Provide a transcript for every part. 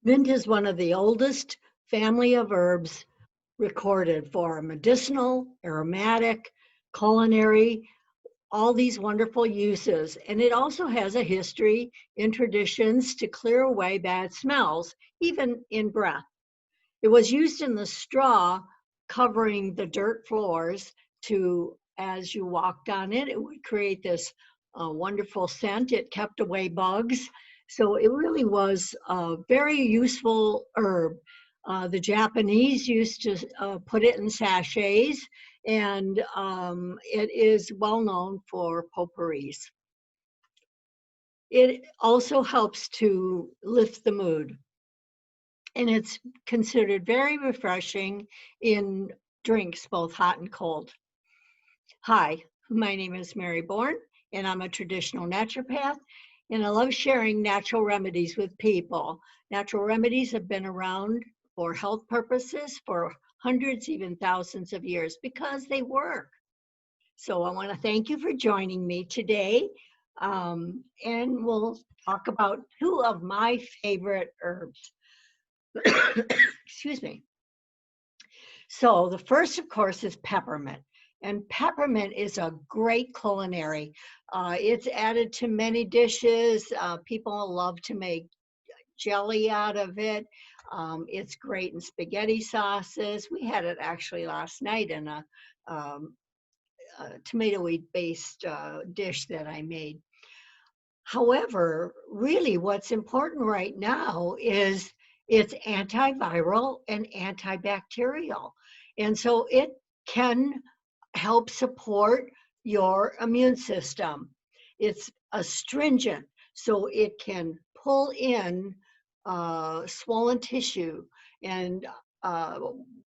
Mint is one of the oldest family of herbs recorded for medicinal, aromatic, culinary, all these wonderful uses. And it also has a history in traditions to clear away bad smells, even in breath. It was used in the straw covering the dirt floors to, as you walked on it, it would create this wonderful scent. It kept away bugs. So it really was a very useful herb. The Japanese used to put it in sachets, and it is well known for potpourris. It also helps to lift the mood, and it's considered very refreshing in drinks, both hot and cold. Hi, my name is Mary Bourne, and I'm a traditional naturopath, and I love sharing natural remedies with people. Natural remedies have been around for health purposes for hundreds, even thousands of years because they work. So I want to thank you for joining me today, and we'll talk about two of my favorite herbs. Excuse me. So the first, of course, is peppermint. And peppermint is a great culinary. It's added to many dishes. People love to make jelly out of it. It's great in spaghetti sauces. We had it actually last night in um, a tomato-based dish that I made. However, really what's important right now is it's antiviral and antibacterial. And so it can help support your immune system. It's astringent, so it can pull in swollen tissue. And uh,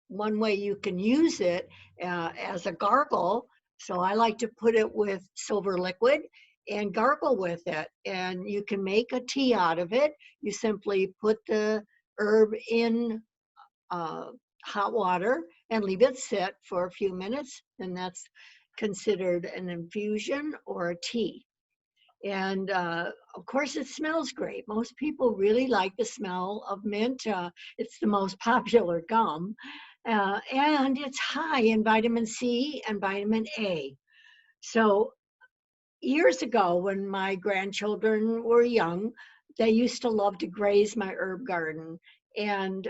one way you can use it as a gargle, so I like to put it with silver liquid and gargle with it. And you can make a tea out of it. You simply put the herb in uh, hot water and leave it sit for a few minutes, and that's considered an infusion or a tea. And of course, it smells great. Most people really like the smell of mint. It's the most popular gum. And it's high in vitamin C and vitamin A. So years ago, when my grandchildren were young, they used to love to graze my herb garden. And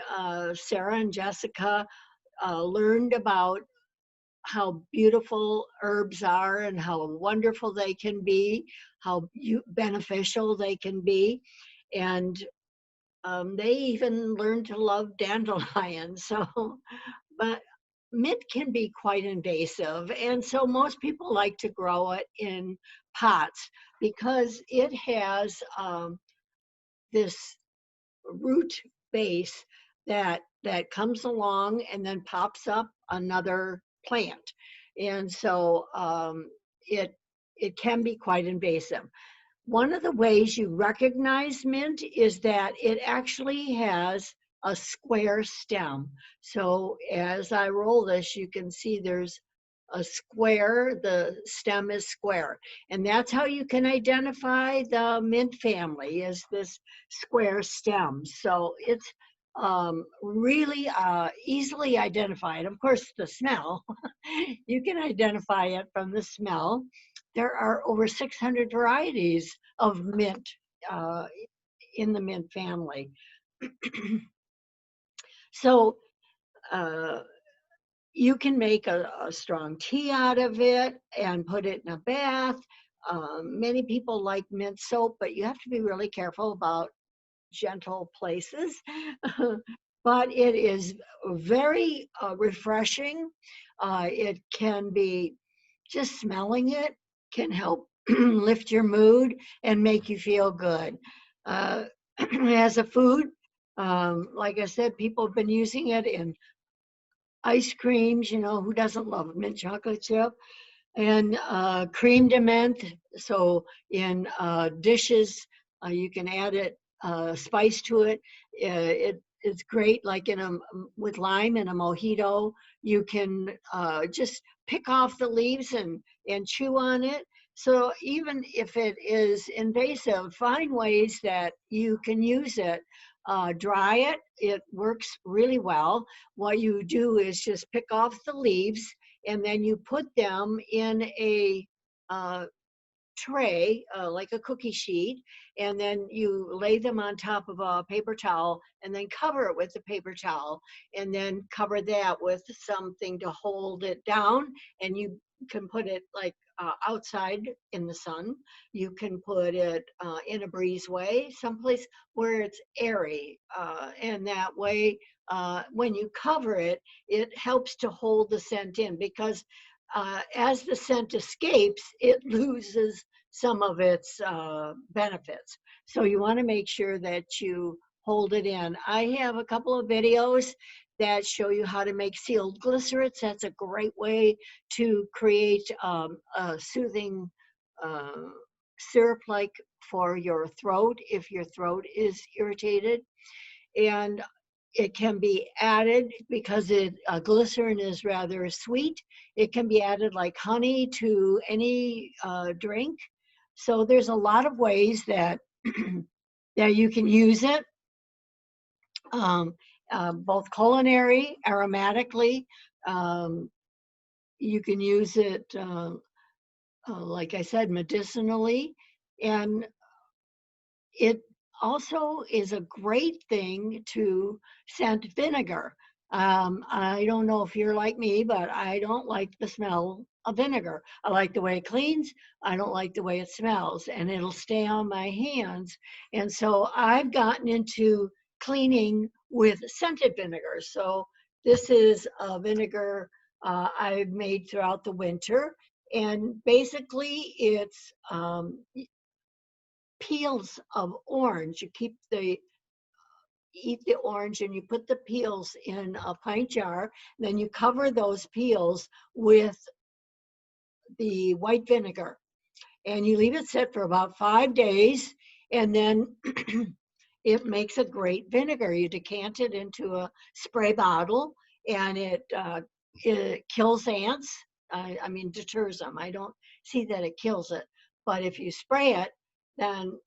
Sarah and Jessica learned about how beautiful herbs are and how wonderful they can be, how beneficial they can be. And they even learned to love dandelions. So, but mint can be quite invasive. And so most people like to grow it in pots because it has this root base that comes along and then pops up another plant, and so it it can be quite invasive. One of the ways you recognize mint is that it actually has a square stem. So as I roll this, you can see there's a square, the stem is square. And that's how you can identify the mint family, is this square stem. So it's really easily identified. Of course, the smell, you can identify it from the smell. There are over 600 varieties of mint uh, in the mint family. So uh, you can make a strong tea out of it and put it in a bath. Many people like mint soap, but you have to be really careful about gentle places. But it is very refreshing. It can be, just smelling it can help lift your mood and make you feel good. Uh, as a food, like I said, people have been using it in ice creams. You know, who doesn't love mint chocolate chip? And cream de mint. So in dishes, you can add it, spice to it. It's great, like in a with lime in a mojito. You can just pick off the leaves and chew on it. So even if it is invasive, find ways that you can use it dry it. It works really well. What you do is just pick off the leaves, and then you put them in a uh, tray, like a cookie sheet, and then you lay them on top of a paper towel and then cover it with the paper towel and then cover that with something to hold it down. And you can put it like outside in the sun. You can put it in a breezeway, someplace where it's airy. And that way, when you cover it, it helps to hold the scent in because as the scent escapes, it loses some of its benefits. So you want to make sure that you hold it in. I have a couple of videos that show you how to make sealed glycerates. That's a great way to create a soothing uh, syrup like for your throat if your throat is irritated. And it can be added because glycerin is rather sweet. It can be added like honey to any drink. So there's a lot of ways that that you can use it, um, both culinary, aromatically. Um, you can use it, like I said, medicinally, and it also is a great thing to scent vinegar. I don't know if you're like me, but I don't like the smell of vinegar. I like the way it cleans. I don't like the way it smells, and it'll stay on my hands. And so I've gotten into cleaning with scented vinegar. So this is a vinegar I've made throughout the winter. And basically, it's peels of orange. You eat the orange and you put the peels in a pint jar. Then you cover those peels with the white vinegar and you leave it sit for about 5 days. And then it makes a great vinegar. You decant it into a spray bottle and it kills ants. I mean, deters them. I don't see that it kills it. But if you spray it, then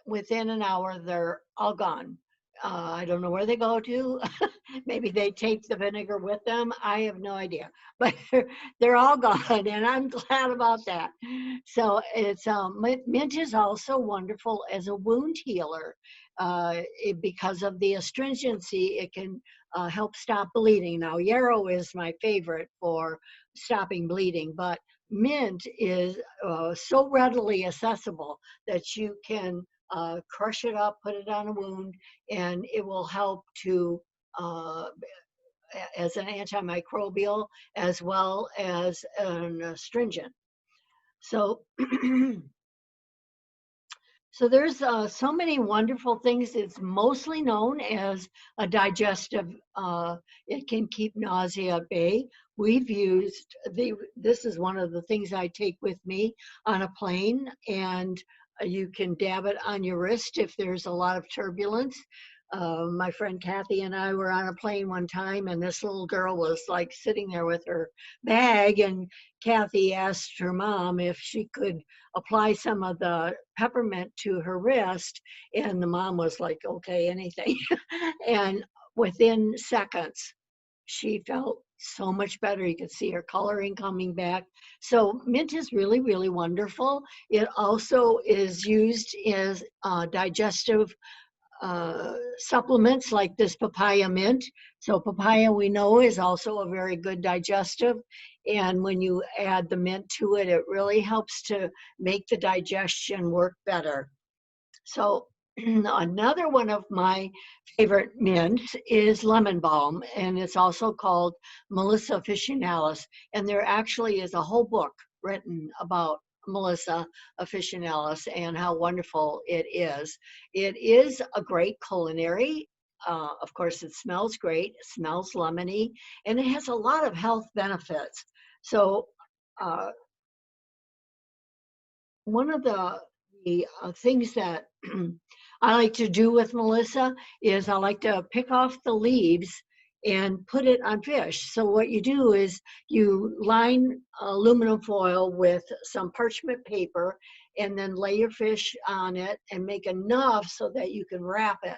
within an hour, they're all gone. I don't know where they go to. Maybe they take the vinegar with them. I have no idea, but they're all gone, and I'm glad about that. So it's mint is also wonderful as a wound healer because of the astringency. It can help stop bleeding. Now, yarrow is my favorite for stopping bleeding, but mint is so readily accessible that you can crush it up, put it on a wound, and it will help to uh, as an antimicrobial as well as an astringent. So, so there's so many wonderful things. It's mostly known as a digestive. It can keep nausea at bay. We've used this is one of the things I take with me on a plane, and you can dab it on your wrist if there's a lot of turbulence. My friend Kathy and I were on a plane one time, and this little girl was like sitting there with her bag, and Kathy asked her mom if she could apply some of the peppermint to her wrist. And the mom was like, okay, anything. And within seconds, she felt so much better. You could see her coloring coming back. So mint is really, really wonderful. It also is used as digestive supplements like this papaya mint. So papaya we know is also a very good digestive. And when you add the mint to it, it really helps to make the digestion work better. So another one of my favorite mints is lemon balm, and it's also called Melissa officinalis. And there actually is a whole book written about Melissa officinalis and how wonderful it is. It is a great culinary. Of course, it smells great, it smells lemony, and it has a lot of health benefits. So uh, one of the things that I like to do with Melissa is I like to pick off the leaves and put it on fish. So what you do is you line aluminum foil with some parchment paper and then lay your fish on it and make enough so that you can wrap it.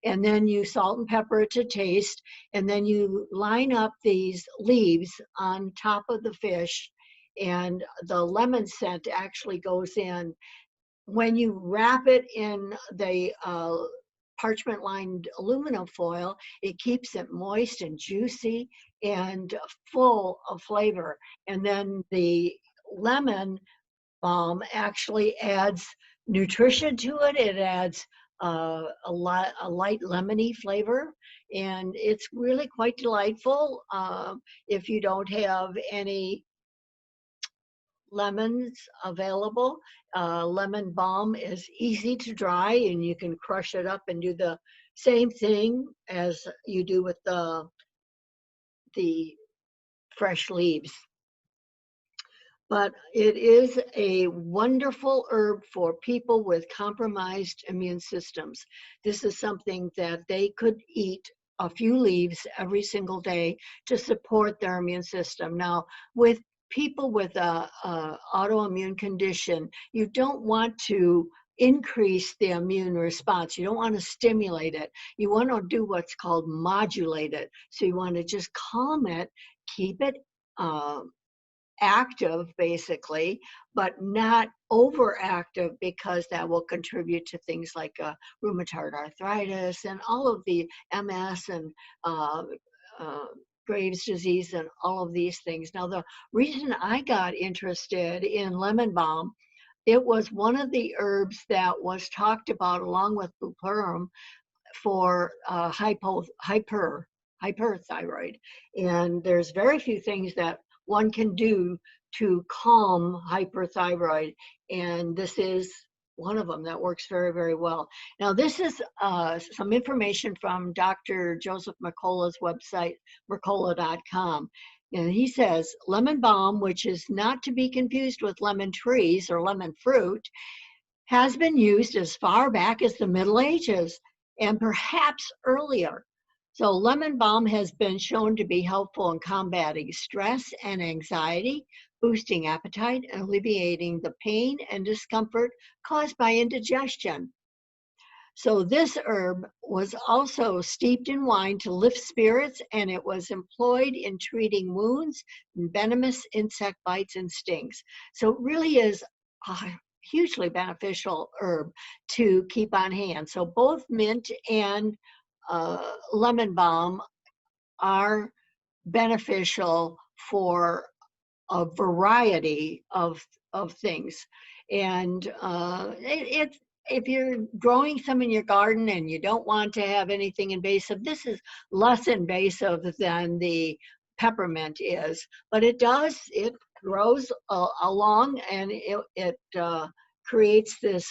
and then you salt and pepper it to taste, and then you line up these leaves on top of the fish, and the lemon scent actually goes in. When you wrap it in the parchment lined aluminum foil, it keeps it moist and juicy and full of flavor. And then the lemon balm actually adds nutrition to it. It adds a light lemony flavor, and it's really quite delightful. If you don't have any lemons available, lemon balm is easy to dry, and you can crush it up and do the same thing as you do with the fresh leaves. But it is a wonderful herb for people with compromised immune systems. This is something that they could eat a few leaves every single day to support their immune system. Now, with people with a autoimmune condition, you don't want to increase the immune response. You don't want to stimulate it. You want to do what's called modulate it. So you want to just calm it, keep it active basically, but not overactive, because that will contribute to things like rheumatoid arthritis and all of the MS and uh, uh, Graves' disease and all of these things. Now, the reason I got interested in lemon balm, it was one of the herbs that was talked about along with bupleurum for hyperthyroid. And there's very few things that one can do to calm hyperthyroid. And this is one of them that works very, very well. Now, this is some information from Dr. Joseph Mercola's website, mercola.com. And he says, lemon balm, which is not to be confused with lemon trees or lemon fruit, has been used as far back as the Middle Ages and perhaps earlier. So lemon balm has been shown to be helpful in combating stress and anxiety, boosting appetite, and alleviating the pain and discomfort caused by indigestion. So this herb was also steeped in wine to lift spirits, and it was employed in treating wounds, venomous insect bites, and stings. So it really is a hugely beneficial herb to keep on hand. So both mint and lemon balm are beneficial for a variety of things. And if you're growing some in your garden and you don't want to have anything invasive, this is less invasive than the peppermint is, but it grows along, and it creates this,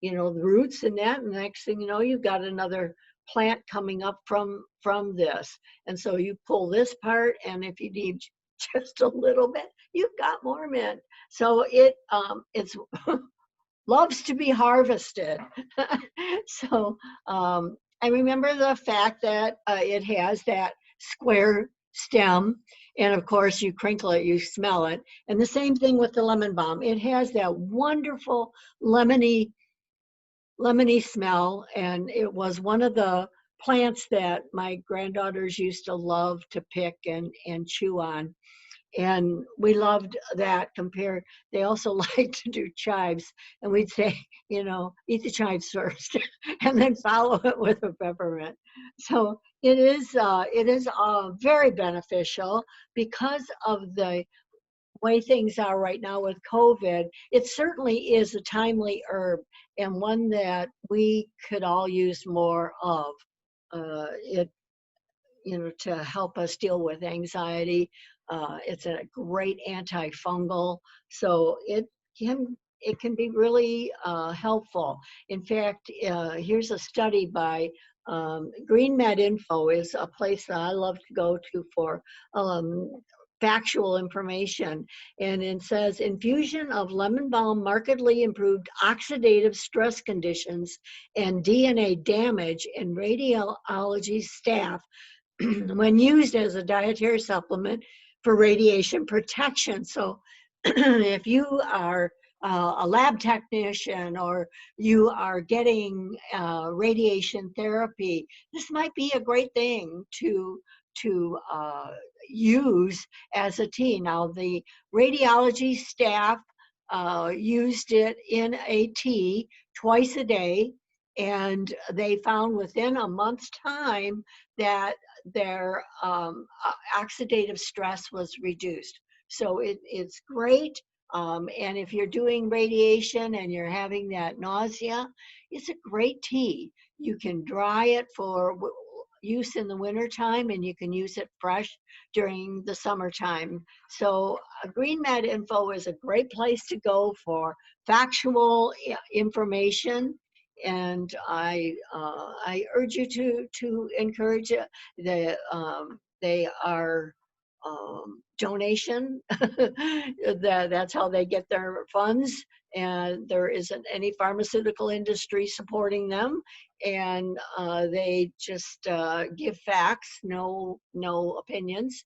the roots and that, and the next thing you know, you've got another plant coming up from this. And so you pull this part, and if you need just a little bit, you've got more mint. So it's loves to be harvested. So I remember the fact that it has that square stem, and of course you crinkle it, you smell it. And the same thing with the lemon balm. It has that wonderful lemony smell, and it was one of the plants that my granddaughters used to love to pick and chew on. And we loved that. They also liked to do chives, and we'd say, eat the chives first and then follow it with a peppermint. So it is very beneficial because of the way things are right now with COVID. It certainly is a timely herb, and one that we could all use more of. It to help us deal with anxiety. It's a great antifungal, so it can be really helpful. In fact, here's a study by Green Med Info is a place that I love to go to for factual information. And it says infusion of lemon balm markedly improved oxidative stress conditions and DNA damage in radiology staff when used as a dietary supplement for radiation protection. So if you are a lab technician, or you are getting radiation therapy, this might be a great thing to use as a tea. Now, the radiology staff used it in a tea twice a day, and they found within a month's time that their oxidative stress was reduced. So it's great. And if you're doing radiation and you're having that nausea, it's a great tea. You can dry it for use in the wintertime, and you can use it fresh during the summertime. So Green Med Info is a great place to go for factual information, and I urge you to encourage it. They are donation. That's how they get their funds, and there isn't any pharmaceutical industry supporting them, and they just give facts, no opinions.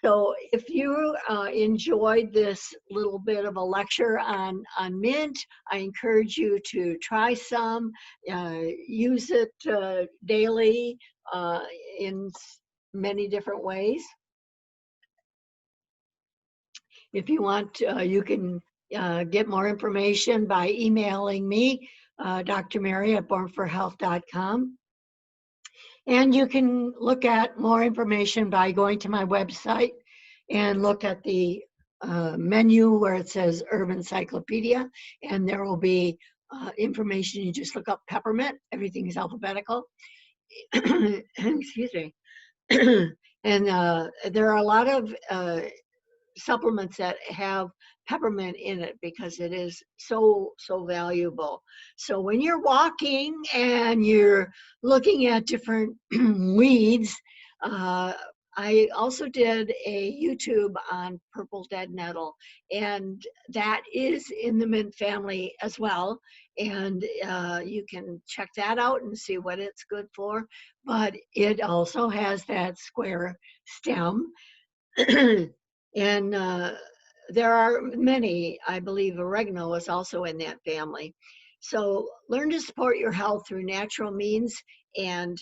So if you enjoyed this little bit of a lecture on mint, I encourage you to try some, use it daily in many different ways. If you want, you can get more information by emailing me, Dr. Mary at bornforhealth.com. And you can look at more information by going to my website and look at the menu where it says Herb Encyclopedia, and there will be information. You just look up peppermint, everything is alphabetical. Excuse me. And there are a lot of supplements that have peppermint in it because it is so valuable. So when you're walking and you're looking at different weeds, I also did a YouTube on purple dead nettle, and that is in the mint family as well. And you can check that out and see what it's good for. But it also has that square stem. And there are many, I believe oregano is also in that family. So learn to support your health through natural means, and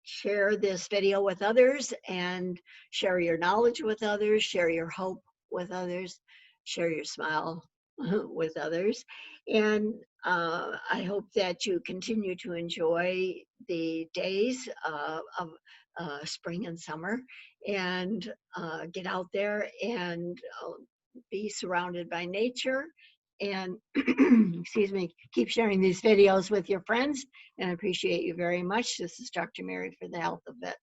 share this video with others, and share your knowledge with others, share your hope with others, share your smile with others. And I hope that you continue to enjoy the days of spring and summer, and get out there and be surrounded by nature. And excuse me, keep sharing these videos with your friends, and I appreciate you very much. This is Dr. Mary for the Health of It.